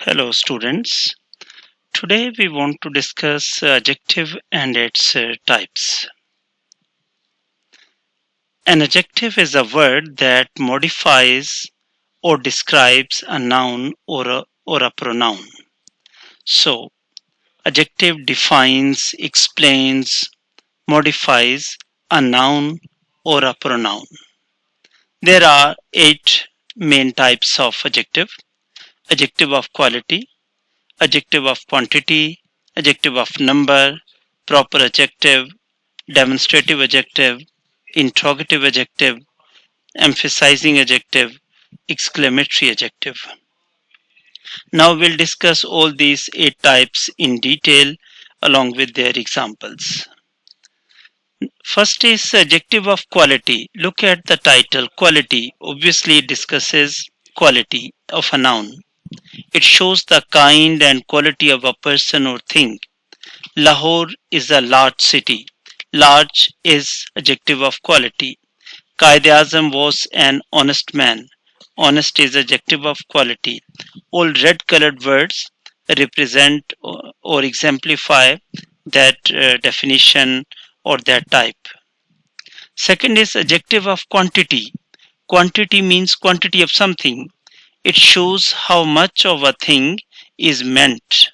Hello students. Today we want to discuss adjective and its types. An adjective is a word that modifies or describes a noun or a pronoun. So, adjective defines, explains, modifies a noun or a pronoun. There are 8 main types of adjective. Adjective of quality, adjective of quantity, adjective of number, proper adjective, demonstrative adjective, interrogative adjective, emphasizing adjective, exclamatory adjective. Now we'll discuss all these 8 types in detail along with their examples. First is adjective of quality. Look at the title. Quality obviously discusses quality of a noun. It shows the kind and quality of a person or thing. Lahore is a large city. Large is adjective of quality. Quaid-e-Azam was an honest man. Honest is adjective of quality. All red colored words represent or exemplify that definition or that type. Second is adjective of quantity. Quantity means quantity of something. It shows how much of a thing is meant.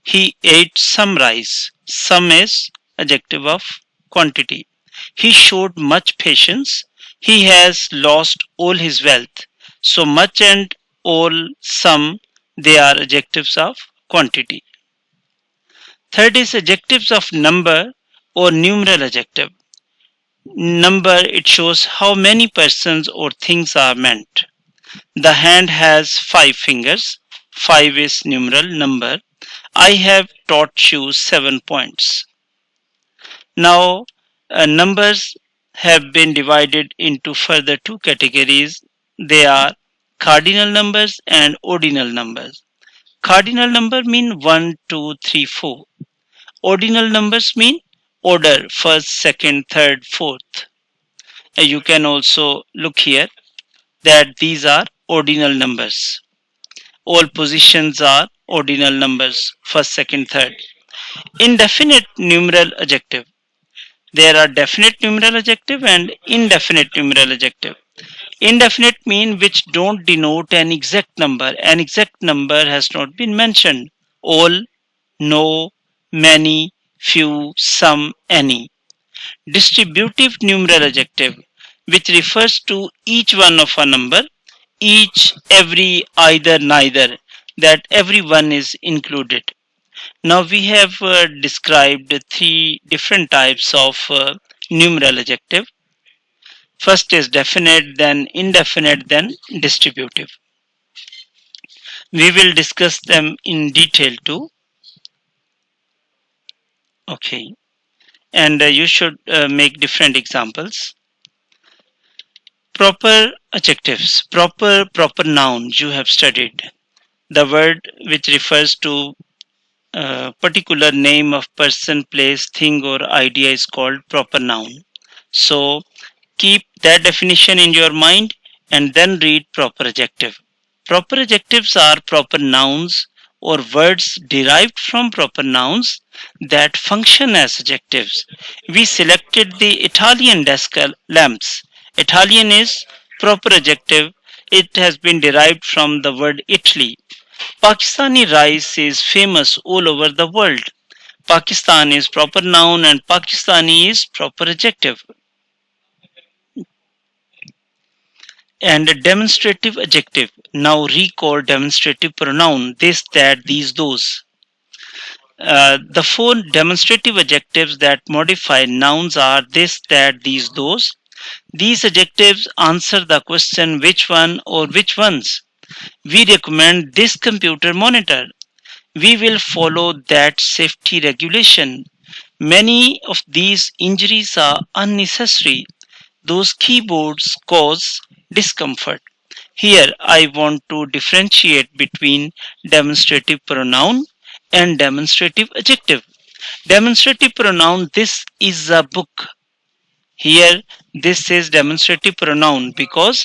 He ate some rice. Some is adjective of quantity. He showed much patience. He has lost all his wealth. So much and all, some, they are adjectives of quantity. Third is adjectives of number or numeral adjective. Number, it shows how many persons or things are meant. The hand has 5 fingers. 5 is numeral number. I have taught you 7 points. Now, numbers have been divided into further 2 categories. They are cardinal numbers and ordinal numbers. Cardinal number mean 1, 2, 3, 4. Ordinal numbers mean order, first, second, third, fourth. You can also look here that these are ordinal numbers. All positions are ordinal numbers, first, second, third. Indefinite numeral adjective. There are definite numeral adjective and indefinite numeral adjective. Indefinite mean which don't denote an exact number. An exact number has not been mentioned. All, no, many, few, some, any. Distributive numeral adjective, which refers to each one of a number, each, every, either, neither, that everyone is included. Now we have described 3 different types of numeral adjective. First is definite, then indefinite, then distributive. We will discuss them in detail too. Okay. And you should make different examples. Proper adjectives, proper nouns you have studied. The word which refers to a particular name of person, place, thing or idea is called proper noun. So keep that definition in your mind and then read proper adjective. Proper adjectives are proper nouns or words derived from proper nouns that function as adjectives. We selected the Italian desk lamps. Italian is proper adjective. It has been derived from the word Italy. Pakistani rice is famous all over the world. Pakistan is proper noun and Pakistani is proper adjective. And a demonstrative adjective. Now recall demonstrative pronoun. This, that, these, those. The 4 demonstrative adjectives that modify nouns are this, that, these, those. These adjectives answer the question which one or which ones. We recommend this computer monitor. We will follow that safety regulation. Many of these injuries are unnecessary. Those keyboards cause discomfort. Here I want to differentiate between demonstrative pronoun and demonstrative adjective. Demonstrative pronoun, this is a book. Here this is demonstrative pronoun because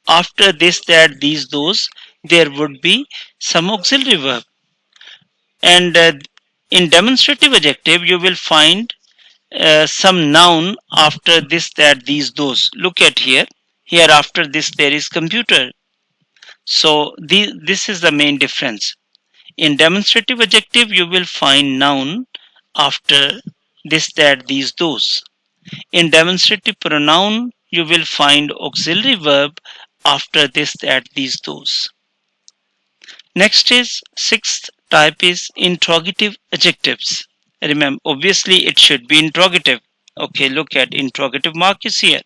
after this, that, these, those, there would be some auxiliary verb. And in demonstrative adjective, you will find some noun after this, that, these, those. Look at here. Here after this there is computer. So this is the main difference. In demonstrative adjective, you will find noun after this, that, these, those. In demonstrative pronoun, you will find auxiliary verb after this, that, these, those. Next is sixth type is interrogative adjectives. Remember, obviously it should be interrogative. Okay, look at interrogative mark is here.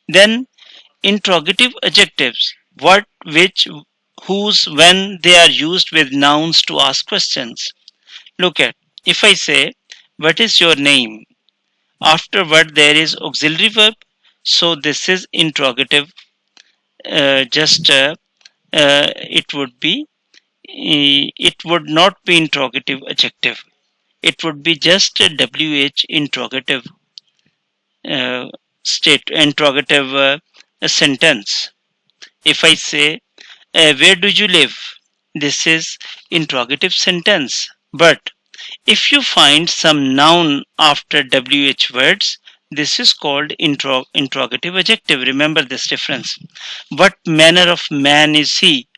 Then interrogative adjectives, what, which, whose, when, they are used with nouns to ask questions. Look at, if I say, what is your name? After what there is auxiliary verb. So this is interrogative. It would be, it would not be interrogative adjective. It would be just a WH interrogative interrogative sentence. If I say, where do you live? This is interrogative sentence. But if you find some noun after WH words, this is called interrogative adjective. Remember this difference. What manner of man is he?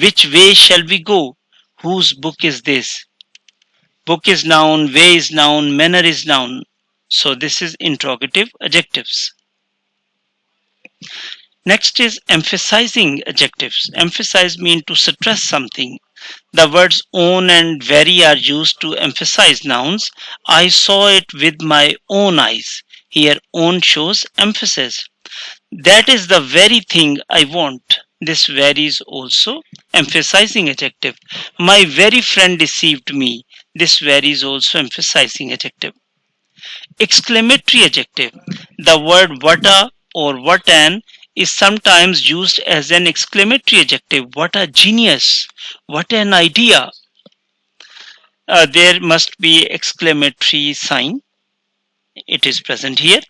Which way shall we go? Whose book is this? Book is noun, way is noun, manner is noun. So this is interrogative adjectives. Next is emphasizing adjectives. Emphasize means to stress something. The words own and very are used to emphasize nouns. I saw it with my own eyes. Here own shows emphasis. That is the very thing I want. This very is also emphasizing adjective. My very friend deceived me. This very is also emphasizing adjective. Exclamatory adjective. The word what a or what an is sometimes used as an exclamatory adjective. What a genius! What an idea! There must be exclamatory sign. It is present here.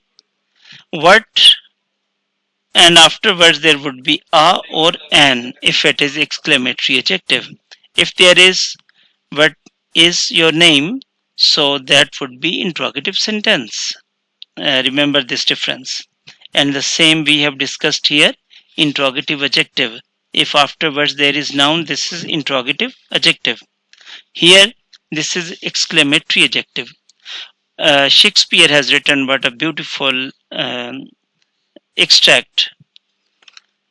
What, and afterwards there would be a or an if it is exclamatory adjective. If there is what is your name, so that would be interrogative sentence. Remember this difference. And the same we have discussed here, interrogative adjective. If afterwards there is noun, this is interrogative adjective. Here this is exclamatory adjective. Shakespeare has written what a beautiful extract.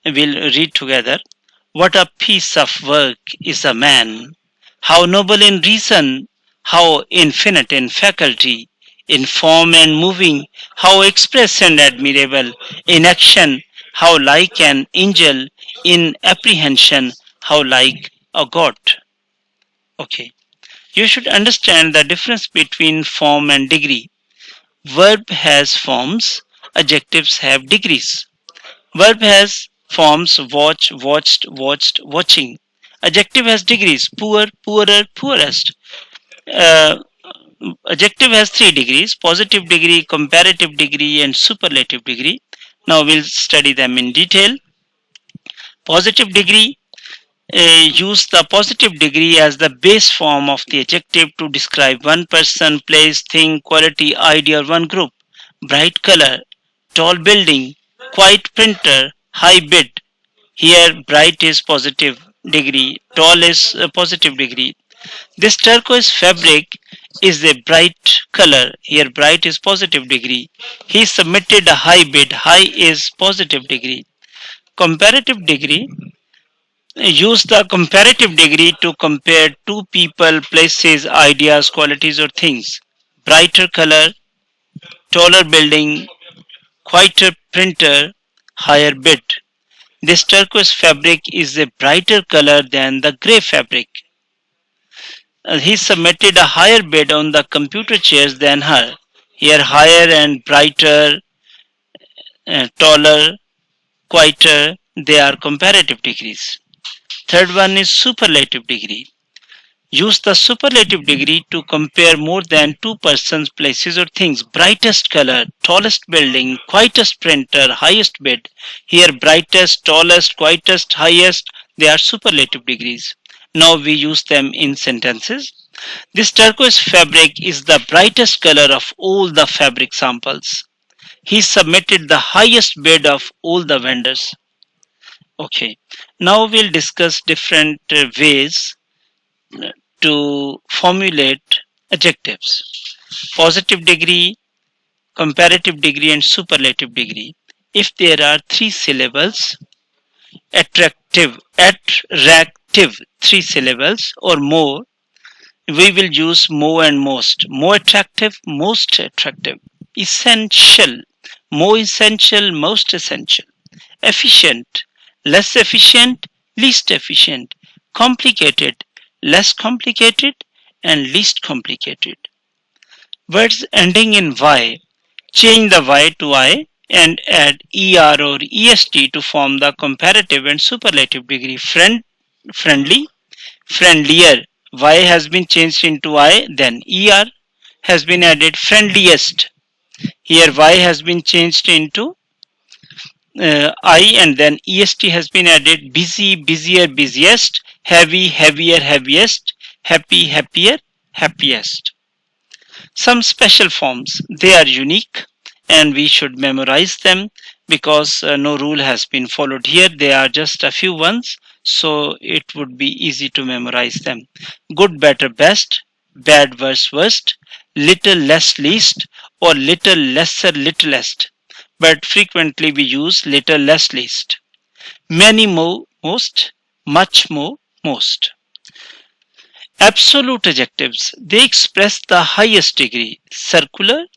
We'll read together. What a piece of work is a man! How noble in reason, how infinite in faculty, in form and moving, how express and admirable, in action, how like an angel, in apprehension, how like a god. Okay. You should understand the difference between form and degree. Verb has forms, adjectives have degrees. Verb has forms watch, watched, watched, watching. Adjective has degrees poor, poorer, poorest. Uh, Adjective has 3 degrees: positive degree, comparative degree, and superlative degree. Now we'll study them in detail. Positive degree, use the positive degree as the base form of the adjective to describe one person, place, thing, quality, idea, or one group. Bright color, tall building, quiet printer, high bid. Here bright is positive degree, tall is a positive degree. This turquoise fabric is a bright color. Here bright is positive degree. He submitted a high bid. High is positive degree. Comparative degree, use the comparative degree to compare two people, places, ideas, qualities, or things. Brighter color, taller building, quieter printer, higher bid. This turquoise fabric is a brighter color than the grey fabric. He submitted a higher bid on the computer chairs than her. Here higher and brighter, taller, quieter, they are comparative degrees. Third one is superlative degree. Use the superlative degree to compare more than two persons, places, or things. Brightest color, tallest building, quietest printer, highest bid. Here brightest, tallest, quietest, highest, They are superlative degrees. Now we use them in sentences. This turquoise fabric is the brightest color of all the fabric samples. He submitted the highest bid of all the vendors. Okay, now we'll discuss different ways to formulate adjectives. Positive degree, comparative degree, and superlative degree. If there are three syllables, attractive, three syllables or more, we will use more and most. More attractive, most attractive. Essential, more essential, most essential. Efficient, less efficient, least efficient. Complicated, less complicated, and least complicated. Words ending in Y, change the Y to I and add ER or EST to form the comparative and superlative degree. Friendly, friendlier. Y has been changed into I, then ER has been added. Friendliest. Here Y has been changed into I and then EST has been added. Busy, busier, busiest. Heavy, heavier, heaviest. Happy, happier, happiest. Some special forms, they are unique and we should memorize them because no rule has been followed here. They are just a few ones, so it would be easy to memorize them. Good, better, best, bad, worse, worst, little, less, least, or little, lesser, littlest. But frequently we use little, less, least. Many, more, most, much more, most. Absolute adjectives, they express the highest degree. Circular,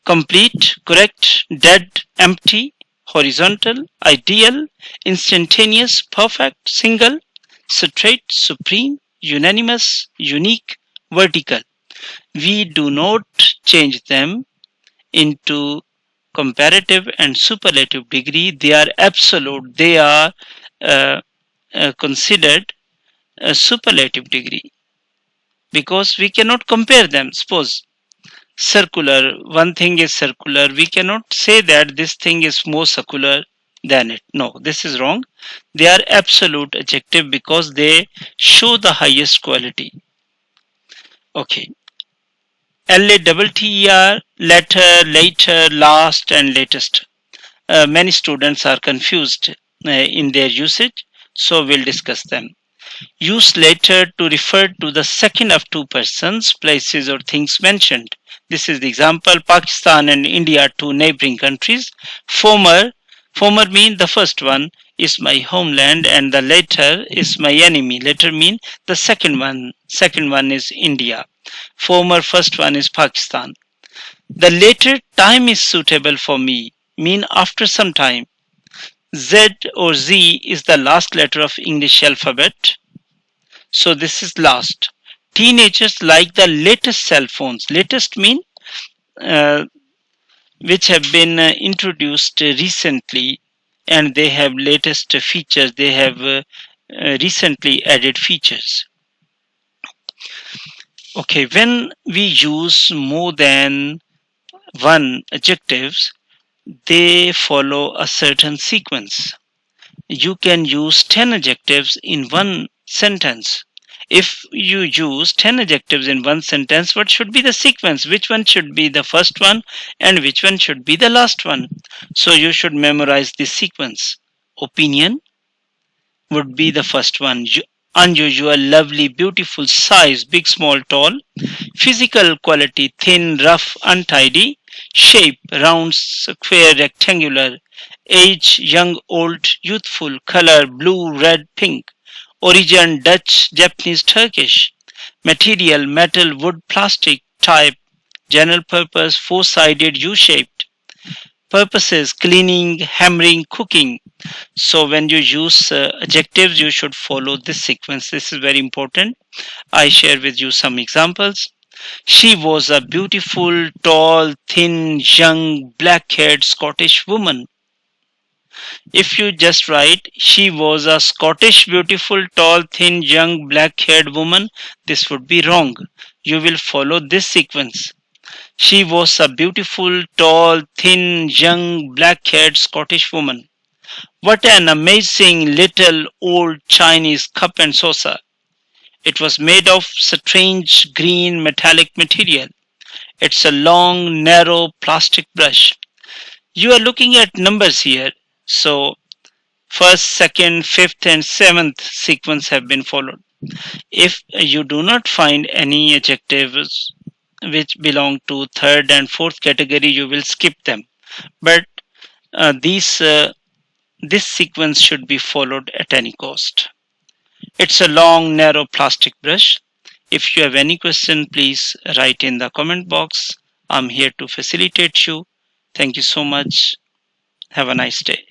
complete, correct, dead, empty, horizontal, ideal, instantaneous, perfect, single, straight, supreme, unanimous, unique, vertical. We do not change them into comparative and superlative degree. They are absolute. They are considered a superlative degree because we cannot compare them. Suppose circular, one thing is circular, we cannot say that this thing is more circular than it. No, this is wrong. They are absolute adjective because they show the highest quality. Okay. LATTER, letter, later, last, and latest. Many students are confused in their usage, so we'll discuss them. Use later to refer to the second of two persons, places, or things mentioned. This is the example. Pakistan and India, two neighboring countries. Former mean the first one is my homeland and the later is my enemy. Later mean the second one. Second one is India. Former, first one is Pakistan. The later time is suitable for me mean after some time. Z or Z is the last letter of English alphabet. So this is last. Teenagers like the latest cell phones. Latest mean which have been introduced recently and they have latest features. They have recently added features. Okay, when we use more than one adjectives, they follow a certain sequence. You can use 10 adjectives in one sentence. If you use 10 adjectives in one sentence, what should be the sequence? Which one should be the first one and which one should be the last one? So you should memorize this sequence. Opinion would be the first one. Unusual, lovely, beautiful, size, big, small, tall. Physical quality, thin, rough, untidy. Shape, round, square, rectangular. Age, young, old, youthful. Color, blue, red, pink. Origin, Dutch, Japanese, Turkish. Material, metal, wood, plastic. Type, general purpose, four-sided, U-shaped. Purposes, cleaning, hammering, cooking. So when you use adjectives, you should follow this sequence. This is very important. I share with you some examples. She was a beautiful, tall, thin, young, black-haired Scottish woman. If you just write, she was a Scottish, beautiful, tall, thin, young, black-haired woman, this would be wrong. You will follow this sequence. She was a beautiful, tall, thin, young, black-haired Scottish woman. What an amazing little old Chinese cup and saucer. It was made of strange green metallic material. It's a long, narrow plastic brush. You are looking at numbers here. So, first, second, fifth, and seventh sequence have been followed. If you do not find any adjectives which belong to third and fourth category, you will skip them. But these this sequence should be followed at any cost. It's a long, narrow plastic brush. If you have any question, please write in the comment box. I'm here to facilitate you. Thank you so much. Have a nice day.